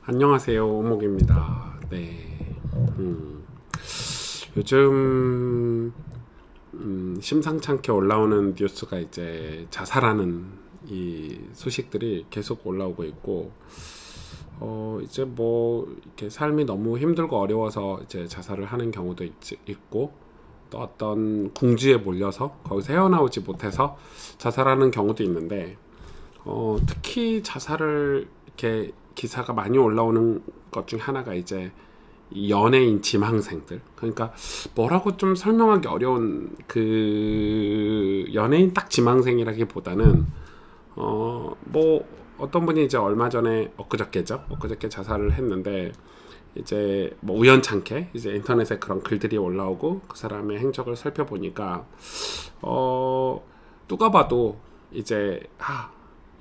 안녕하세요, 오목입니다. 네. 요즘 심상찮게 올라오는 뉴스가 이제 자살하는 이 소식들이 계속 올라오고 있고, 이제 뭐 이렇게 삶이 너무 힘들고 어려워서 이제 자살을 하는 경우도 있고, 또 어떤 궁지에 몰려서 거기서 헤어나오지 못해서 자살하는 경우도 있는데, 특히 자살을 이렇게 기사가 많이 올라오는 것 중 하나가 이제 이 연예인 지망생들. 그러니까 뭐라고 좀 설명하기 어려운 그 연예인 딱 지망생이라기보다는 뭐 어떤 분이 이제 얼마 전에 엊그저께 자살을 했는데, 이제 뭐 우연찮게 이제 인터넷에 그런 글들이 올라오고 그 사람의 행적을 살펴보니까 누가 봐도 이제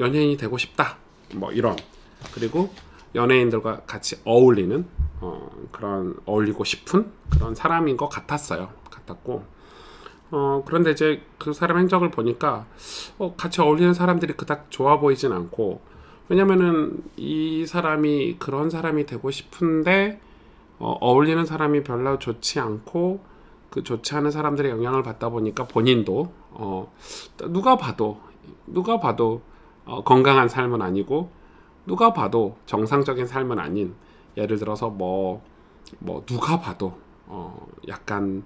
연예인이 되고 싶다 뭐 이런, 그리고 연예인들과 같이 어울리는 그런 어울리고 싶은 그런 사람인 것 같았고, 그런데 이제 그 사람 행적을 보니까 같이 어울리는 사람들이 그닥 좋아 보이진 않고, 왜냐면은 이 사람이 그런 사람이 되고 싶은데 어울리는 사람이 별로 좋지 않고, 그 좋지 않은 사람들의 영향을 받다 보니까 본인도 누가 봐도 건강한 삶은 아니고, 누가 봐도 정상적인 삶은 아닌, 예를 들어서 뭐 누가 봐도 약간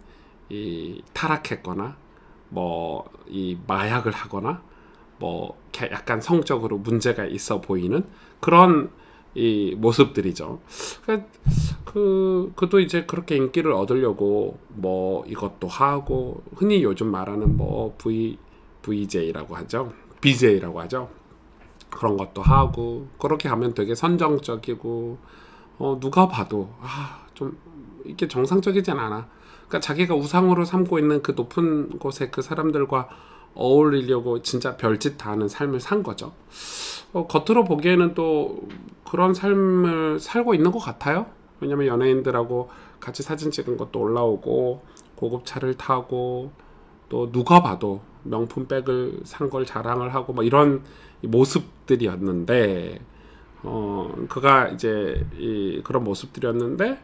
이 타락했거나 뭐 이 마약을 하거나 뭐 약간 성적으로 문제가 있어 보이는 그런 이 모습들이죠. 그도 이제 그렇게 인기를 얻으려고 뭐 이것도 하고, 흔히 요즘 말하는 뭐 VJ라고 하죠. BJ라고 하죠. 그런 것도 하고, 그렇게 하면 되게 선정적이고, 누가 봐도 좀 이게 정상적이진 않아. 그러니까 자기가 우상으로 삼고 있는 그 높은 곳에 그 사람들과 어울리려고 진짜 별짓 다 하는 삶을 산 거죠. 겉으로 보기에는 또 그런 삶을 살고 있는 것 같아요. 왜냐면 연예인들하고 같이 사진 찍은 것도 올라오고, 고급차를 타고, 또 누가 봐도 명품 백을 산 걸 자랑을 하고 뭐 이런 모습들이었는데, 그가 이제 그런 모습들이었는데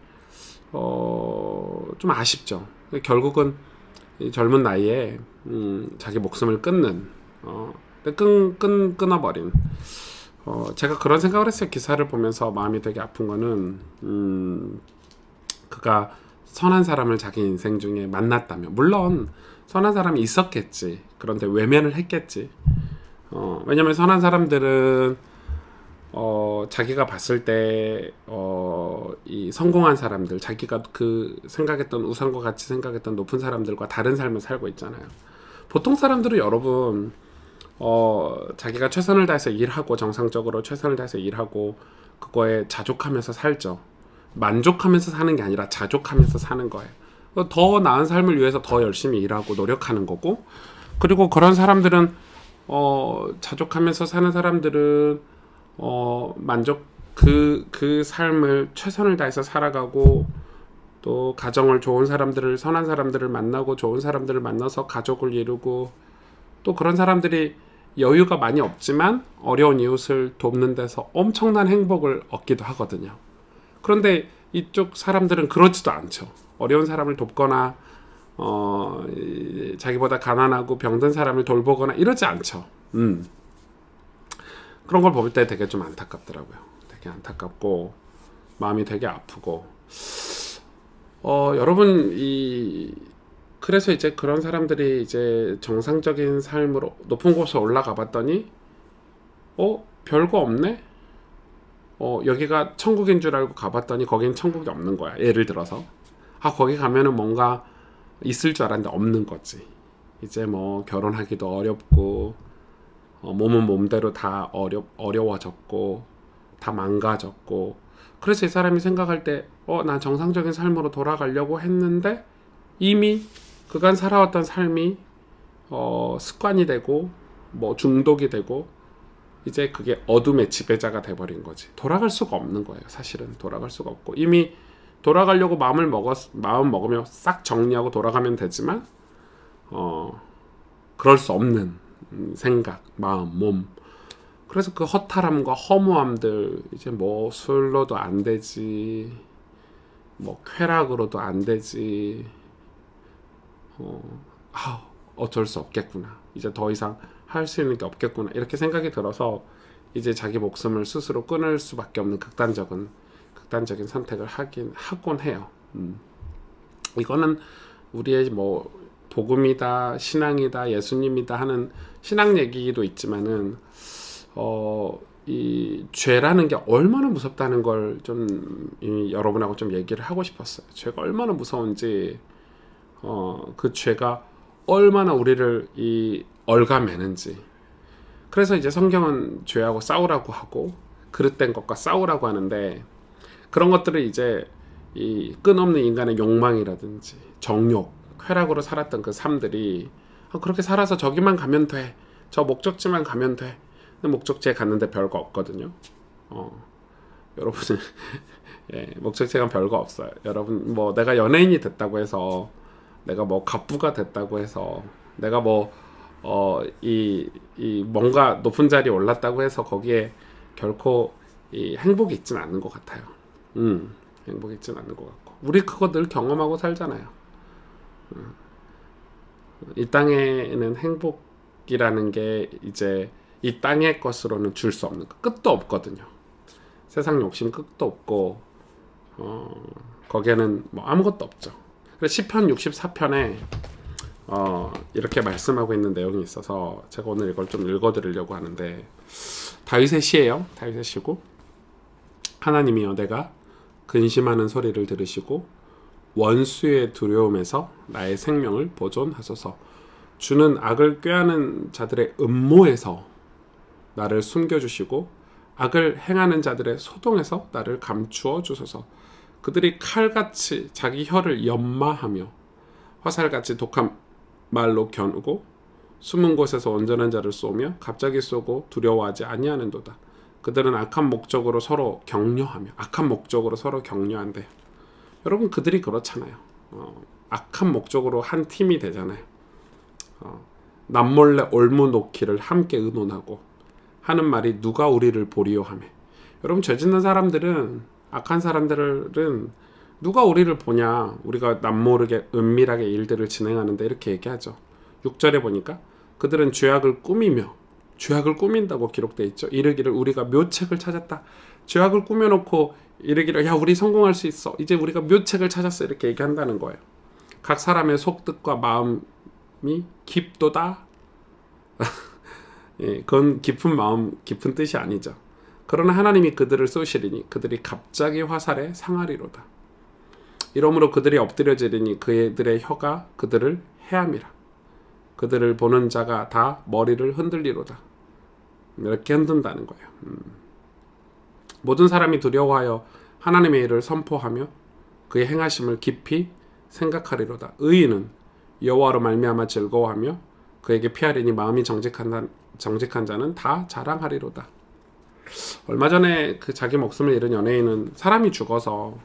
좀 아쉽죠. 결국은 이 젊은 나이에 자기 목숨을 끊는, 끊어버린, 제가 그런 생각을 했어요. 기사를 보면서 마음이 되게 아픈 거는, 그가 선한 사람을 자기 인생 중에 만났다면, 물론 선한 사람이 있었겠지. 그런데 외면을 했겠지. 왜냐면 선한 사람들은 자기가 봤을 때 이 성공한 사람들, 자기가 그 생각했던 우상과 같이 생각했던 높은 사람들과 다른 삶을 살고 있잖아요. 보통 사람들은 여러분 자기가 최선을 다해서 일하고, 정상적으로 최선을 다해서 일하고 그거에 자족하면서 살죠. 만족하면서 사는 게 아니라 자족하면서 사는 거예요. 더 나은 삶을 위해서 더 열심히 일하고 노력하는 거고, 그리고 그런 사람들은 자족하면서 사는 사람들은 그 삶을 최선을 다해서 살아가고, 또 가정을 좋은 사람들을, 선한 사람들을 만나고 좋은 사람들을 만나서 가족을 이루고, 또 그런 사람들이 여유가 많이 없지만 어려운 이웃을 돕는 데서 엄청난 행복을 얻기도 하거든요. 그런데 이쪽 사람들은 그렇지도 않죠. 어려운 사람을 돕거나 자기보다 가난하고 병든 사람을 돌보거나 이러지 않죠. 그런 걸 볼 때 되게 좀 안타깝더라고요. 되게 안타깝고 마음이 되게 아프고, 여러분 그래서 이제 그런 사람들이 이제 정상적인 삶으로 높은 곳에 올라가 봤더니 별거 없네. 여기가 천국인 줄 알고 가봤더니 거긴 천국이 없는 거야. 예를 들어서 거기 가면은 뭔가 있을 줄 알았는데 없는 거지. 이제 뭐 결혼하기도 어렵고, 몸은 몸대로 다 어려워졌고, 다 망가졌고, 그래서 이 사람이 생각할 때 난 정상적인 삶으로 돌아가려고 했는데, 이미 그간 살아왔던 삶이 습관이 되고 뭐 중독이 되고, 이제 그게 어둠의 지배자가 돼버린 거지. 돌아갈 수가 없는 거예요. 사실은 돌아갈 수가 없고, 이미 돌아가려고 마음 먹으면 싹 정리하고 돌아가면 되지만 그럴 수 없는 생각, 마음, 몸, 그래서 그 허탈함과 허무함들, 이제 뭐 술로도 안 되지, 뭐 쾌락으로도 안 되지, 어쩔 수 없겠구나, 이제 더 이상 할 수 있는 게 없겠구나, 이렇게 생각이 들어서 이제 자기 목숨을 스스로 끊을 수밖에 없는 극단적인 선택을 하곤 해요. 이거는 우리의 뭐 복음이다, 신앙이다, 예수님이다 하는 신앙 얘기도 있지만은 이 죄라는 게 얼마나 무섭다는 걸 좀 여러분하고 좀 얘기를 하고 싶었어요. 죄가 얼마나 무서운지, 그 죄가 얼마나 우리를 얽어매는지. 그래서 이제 성경은 죄하고 싸우라고 하고 그릇된 것과 싸우라고 하는데, 그런 것들을 이제 이 끝없는 인간의 욕망이라든지 정욕, 쾌락으로 살았던 그 삶들이 그렇게 살아서 저기만 가면 돼, 저 목적지만 가면 돼. 근데 목적지에 갔는데 별거 없거든요. 여러분 예, 목적지에 가면 별거 없어요. 여러분 뭐 내가 연예인이 됐다고 해서, 내가 뭐 갑부가 됐다고 해서, 내가 뭐 뭔가 높은 자리에 올랐다고 해서 거기에 결코 행복이 있지는 않는 것 같아요. 행복이 있지는 않는 것 같고, 우리 그거 늘 경험하고 살잖아요. 이 땅에는 행복이라는 게 이제 이 땅의 것으로는 줄 수 없는 거, 끝도 없거든요. 세상 욕심 끝도 없고, 거기에는 뭐 아무것도 없죠. 그래서 시편 64편에 이렇게 말씀하고 있는 내용이 있어서 제가 오늘 이걸 좀 읽어드리려고 하는데, 다윗의 시예요. 다윗의 시고, 하나님이여 내가 근심하는 소리를 들으시고 원수의 두려움에서 나의 생명을 보존하소서. 주는 악을 꾀하는 자들의 음모에서 나를 숨겨주시고 악을 행하는 자들의 소동에서 나를 감추어 주소서. 그들이 칼같이 자기 혀를 연마하며 화살같이 독한 말로 겨누고 숨은 곳에서 온전한 자를 쏘며 갑자기 쏘고 두려워하지 아니하는도다. 그들은 악한 목적으로 서로 격려한대. 여러분 그들이 그렇잖아요. 악한 목적으로 한 팀이 되잖아요. 남몰래 올무놓기를 함께 의논하고 하는 말이 누가 우리를 보리요 하며. 여러분 죄 짓는 사람들은, 악한 사람들은 누가 우리를 보냐, 우리가 남모르게 은밀하게 일들을 진행하는데, 이렇게 얘기하죠. 6절에 보니까 그들은 죄악을 꾸민다고 기록되어 있죠. 이르기를 우리가 묘책을 찾았다. 죄악을 꾸며놓고 이르기를 야 우리 성공할 수 있어, 이제 우리가 묘책을 찾았어, 이렇게 얘기한다는 거예요. 각 사람의 속뜻과 마음이 깊도다. 예, 그건 깊은 마음, 깊은 뜻이 아니죠. 그러나 하나님이 그들을 쏘시리니 그들이 갑자기 화살에 상하리로다. 이러므로 그들이 엎드려지리니 그들의 혀가 그들을 해함이라. 그들을 보는 자가 다 머리를 흔들리로다. 이렇게 흔든다는 거예요. 모든 사람이 두려워하여 하나님의 일을 선포하며 그의 행하심을 깊이 생각하리로다. 의인은 여호와로 말미암아 즐거워하며 그에게 피하리니 마음이 정직한 자는 다 자랑하리로다. 얼마 전에 그 자기 목숨을 잃은 연예인은 사람이 죽어서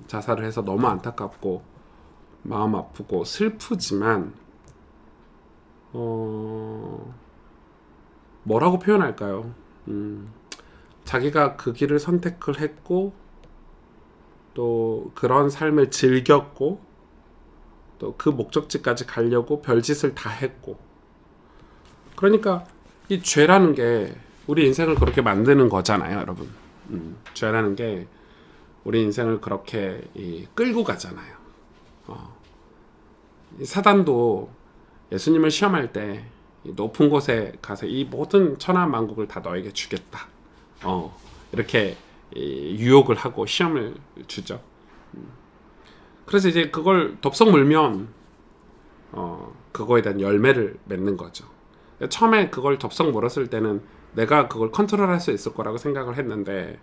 자살을 해서 너무 안타깝고 마음 아프고 슬프지만 뭐라고 표현할까요? 자기가 그 길을 선택을 했고 또 그런 삶을 즐겼고 또 그 목적지까지 가려고 별짓을 다 했고, 그러니까 이 죄라는 게 우리 인생을 그렇게 만드는 거잖아요, 여러분. 죄라는 게 우리 인생을 그렇게 끌고 가잖아요. 사단도 예수님을 시험할 때 높은 곳에 가서 이 모든 천하 만국을 다 너에게 주겠다, 이렇게 유혹을 하고 시험을 주죠. 그래서 이제 그걸 덥석 물면 그거에 대한 열매를 맺는 거죠. 처음에 그걸 덥석 물었을 때는 내가 그걸 컨트롤할 수 있을 거라고 생각을 했는데,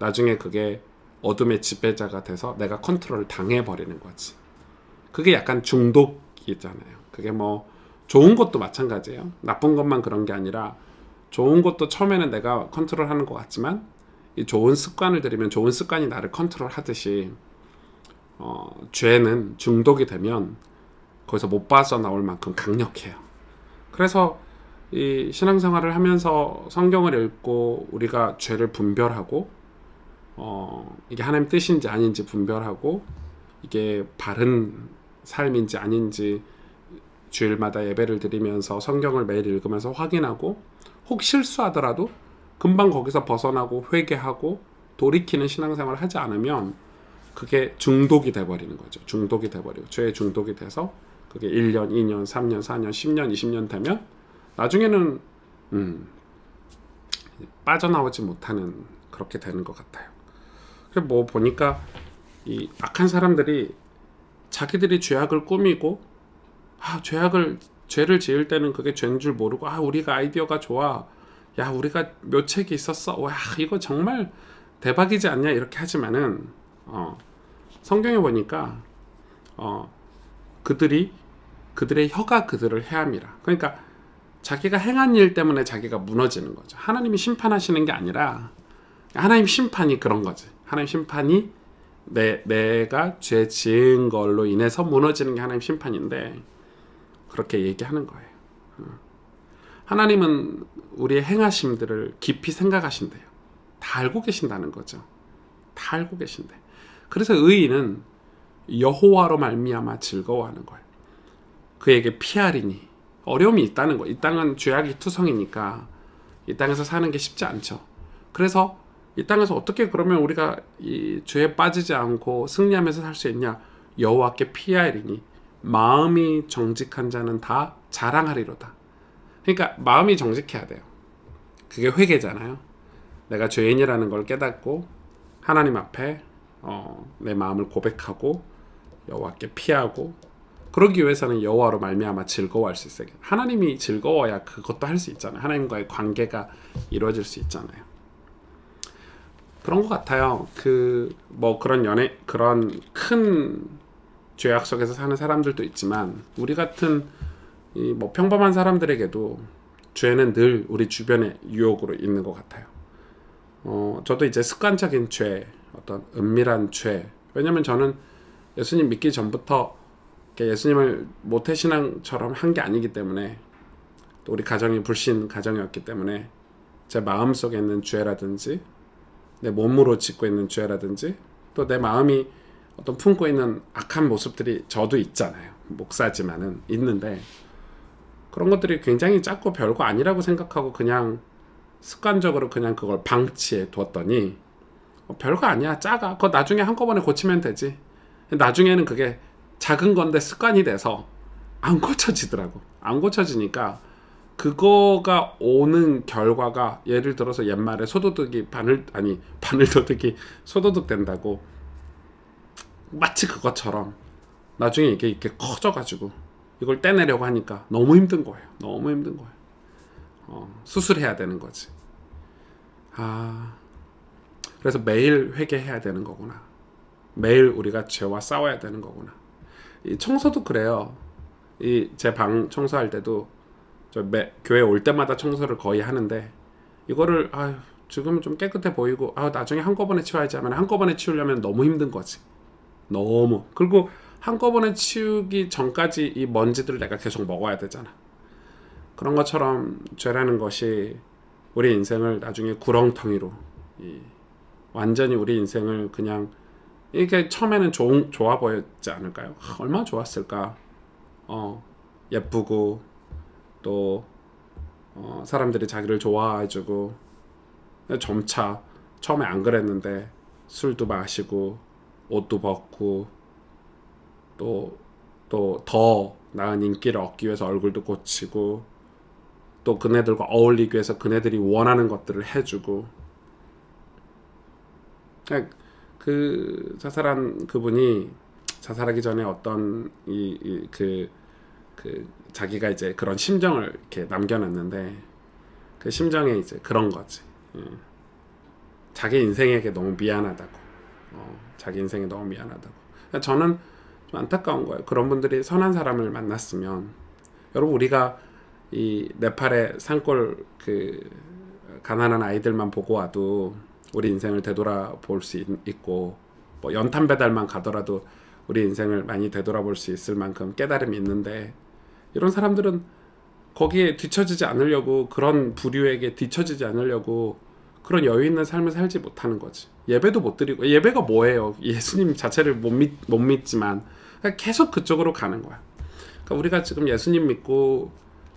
나중에 그게 어둠의 지배자가 돼서 내가 컨트롤을 당해버리는 거지. 그게 약간 중독이잖아요. 그게 뭐 좋은 것도 마찬가지예요. 나쁜 것만 그런 게 아니라 좋은 것도 처음에는 내가 컨트롤하는 것 같지만 이 좋은 습관을 들이면 좋은 습관이 나를 컨트롤하듯이 죄는 중독이 되면 거기서 못 빠져나올 만큼 강력해요. 그래서 이 신앙생활을 하면서 성경을 읽고 우리가 죄를 분별하고 이게 하나님 뜻인지 아닌지 분별하고 이게 바른 삶인지 아닌지 주일마다 예배를 드리면서 성경을 매일 읽으면서 확인하고 혹 실수하더라도 금방 거기서 벗어나고 회개하고 돌이키는 신앙생활을 하지 않으면 그게 중독이 돼버리는 거죠. 중독이 돼버리고 죄에 중독이 돼서 그게 1년, 2년, 3년, 4년, 10년, 20년 되면 나중에는 빠져나오지 못하는 그렇게 되는 것 같아요. 그래서 뭐 보니까 이 악한 사람들이 자기들이 죄악을 꾸미고 죄를 지을 때는 그게 죄인 줄 모르고 우리가 아이디어가 좋아, 야 우리가 묘책이 있었어, 와 이거 정말 대박이지 않냐 이렇게 하지만은 성경에 보니까 그들의 혀가 그들을 해함이라. 그러니까 자기가 행한 일 때문에 자기가 무너지는 거죠. 하나님이 심판하시는 게 아니라 하나님 심판이 그런 거지. 하나님 심판이 내가 죄 지은 걸로 인해서 무너지는 게 하나님 심판인데 그렇게 얘기하는 거예요. 하나님은 우리의 행하심들을 깊이 생각하신대요. 다 알고 계신다는 거죠. 다 알고 계신대. 그래서 의인은 여호와로 말미암아 즐거워하는 거예요. 그에게 피하리니 어려움이 있다는 거예요. 이 땅은 죄악이 투성이니까 이 땅에서 사는 게 쉽지 않죠. 그래서 이 땅에서 어떻게 그러면 우리가 이 죄에 빠지지 않고 승리하면서 살 수 있냐? 여호와께 피하리니 마음이 정직한 자는 다 자랑하리로다. 그러니까 마음이 정직해야 돼요. 그게 회개잖아요. 내가 죄인이라는 걸 깨닫고 하나님 앞에 내 마음을 고백하고 여호와께 피하고, 그러기 위해서는 여호와로 말미암아 즐거워할 수 있어요. 하나님이 즐거워야 그것도 할 수 있잖아요. 하나님과의 관계가 이루어질 수 있잖아요. 그런 것 같아요. 그런 큰 죄악 속에서 사는 사람들도 있지만 우리 같은 평범한 사람들에게도 죄는 늘 우리 주변에 유혹으로 있는 것 같아요. 저도 이제 습관적인 죄, 어떤 은밀한 죄. 왜냐면 저는 예수님 믿기 전부터 예수님을 모태신앙처럼 한 게 아니기 때문에, 또 우리 가정이 불신 가정이었기 때문에 제 마음속에 있는 죄라든지 내 몸으로 짓고 있는 죄라든지 또 내 마음이 어떤 품고 있는 악한 모습들이 저도 있잖아요. 목사지만은 있는데 그런 것들이 굉장히 작고 별거 아니라고 생각하고 그냥 습관적으로 그냥 그걸 방치해 두었더니 별거 아니야, 작아, 그거 나중에 한꺼번에 고치면 되지. 나중에는 그게 작은 건데 습관이 돼서 안 고쳐지더라고. 안 고쳐지니까 그거가 오는 결과가, 예를 들어서 옛말에 소도둑이 바늘도둑이 소도둑 된다고, 마치 그것처럼 나중에 이게 이렇게 커져가지고 이걸 떼내려고 하니까 너무 힘든 거예요. 너무 힘든 거예요. 수술해야 되는 거지. 그래서 매일 회개해야 되는 거구나. 매일 우리가 죄와 싸워야 되는 거구나. 이 청소도 그래요. 제 방 청소할 때도 교회 올 때마다 청소를 거의 하는데, 이거를 지금은 좀 깨끗해 보이고 나중에 한꺼번에 치워야지 하면 한꺼번에 치우려면 너무 힘든 거지. 너무. 그리고 한꺼번에 치우기 전까지 이 먼지들을 내가 계속 먹어야 되잖아. 그런 것처럼 죄라는 것이 우리 인생을 나중에 구렁텅이로, 완전히 우리 인생을 그냥, 이게 처음에는 좋아 보였지 않을까요? 얼마나 좋았을까. 예쁘고 또 사람들이 자기를 좋아해주고, 점차 처음에 안 그랬는데 술도 마시고 옷도 벗고 또 더 나은 인기를 얻기 위해서 얼굴도 고치고, 또 그네들과 어울리기 위해서 그네들이 원하는 것들을 해주고, 자살한 그분이 자살하기 전에 어떤 자기가 이제 그런 심정을 이렇게 남겨놨는데, 그 심정에 이제 그런 거지. 자기 인생에게 너무 미안하다고. 자기 인생에 너무 미안하다고. 그러니까 저는 좀 안타까운 거예요. 그런 분들이 선한 사람을 만났으면, 여러분 우리가 이 네팔의 산골 가난한 아이들만 보고 와도 우리 인생을 되돌아볼 수 있고, 뭐 연탄 배달만 가더라도 우리 인생을 많이 되돌아볼 수 있을 만큼 깨달음이 있는데, 이런 사람들은 거기에 뒤처지지 않으려고, 그런 부류에게 뒤처지지 않으려고 그런 여유 있는 삶을 살지 못하는 거지. 예배도 못 드리고, 예배가 뭐예요? 예수님 자체를 못 믿지만 계속 그쪽으로 가는 거야. 그러니까 우리가 지금 예수님 믿고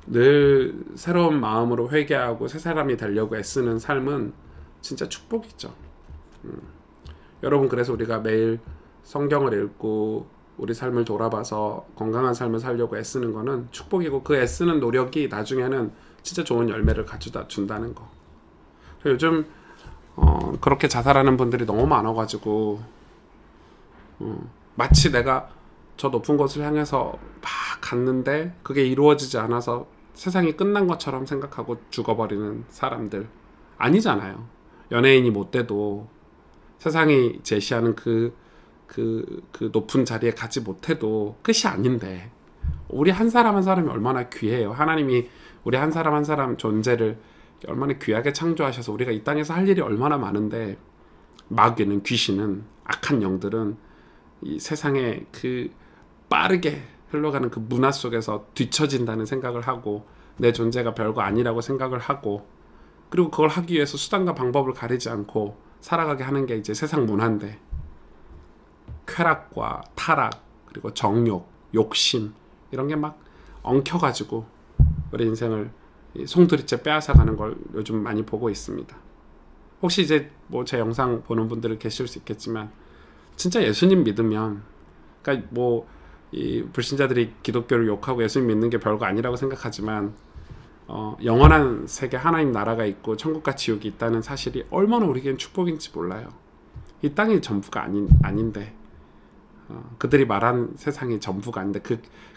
늘 새로운 마음으로 회개하고 새 사람이 되려고 애쓰는 삶은 진짜 축복이죠. 여러분, 그래서 우리가 매일 성경을 읽고 우리 삶을 돌아봐서 건강한 삶을 살려고 애쓰는 거는 축복이고, 그 애쓰는 노력이 나중에는 진짜 좋은 열매를 가져다 준다는 거. 요즘 그렇게 자살하는 분들이 너무 많아가지고 마치 내가 저 높은 곳을 향해서 막 갔는데 그게 이루어지지 않아서 세상이 끝난 것처럼 생각하고 죽어버리는 사람들 아니잖아요. 연예인이 못 돼도, 세상이 제시하는 그 높은 자리에 가지 못해도 끝이 아닌데, 우리 한 사람 한 사람이 얼마나 귀해요. 하나님이 우리 한 사람 한 사람 존재를 얼마나 귀하게 창조하셔서 우리가 이 땅에서 할 일이 얼마나 많은데, 마귀는, 귀신은, 악한 영들은 이 세상에 그 빠르게 흘러가는 그 문화 속에서 뒤처진다는 생각을 하고, 내 존재가 별거 아니라고 생각을 하고, 그리고 그걸 하기 위해서 수단과 방법을 가리지 않고 살아가게 하는 게 이제 세상 문화인데, 쾌락과 타락, 그리고 정욕, 욕심, 이런 게 막 엉켜가지고 우리 인생을 송두리째 빼앗아가는 걸 요즘 많이 보고 있습니다. 혹시 이제 뭐 제 영상 보는 분들은 계실 수 있겠지만, 진짜 예수님 믿으면, 그러니까 뭐 이 불신자들이 기독교를 욕하고 예수님 믿는 게 별거 아니라고 생각하지만, 영원한 세계 하나님 나라가 있고 천국과 지옥이 있다는 사실이 얼마나 우리에겐 축복인지 몰라요. 이 땅이 전부가 아닌데, 그들이 말한 세상이 전부가 아닌데,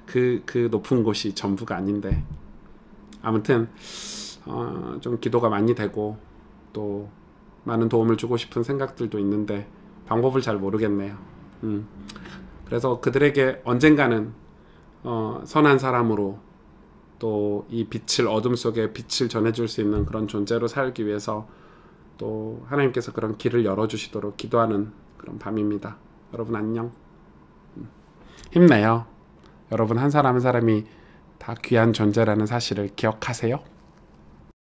그 높은 곳이 전부가 아닌데, 아무튼 좀 기도가 많이 되고 또 많은 도움을 주고 싶은 생각들도 있는데 방법을 잘 모르겠네요. 그래서 그들에게 언젠가는 선한 사람으로, 또 이 빛을, 어둠 속에 빛을 전해줄 수 있는 그런 존재로 살기 위해서 또 하나님께서 그런 길을 열어주시도록 기도하는 그런 밤입니다. 여러분 안녕. 힘내요. 여러분 한 사람 한 사람이 다 귀한 존재라는 사실을 기억하세요.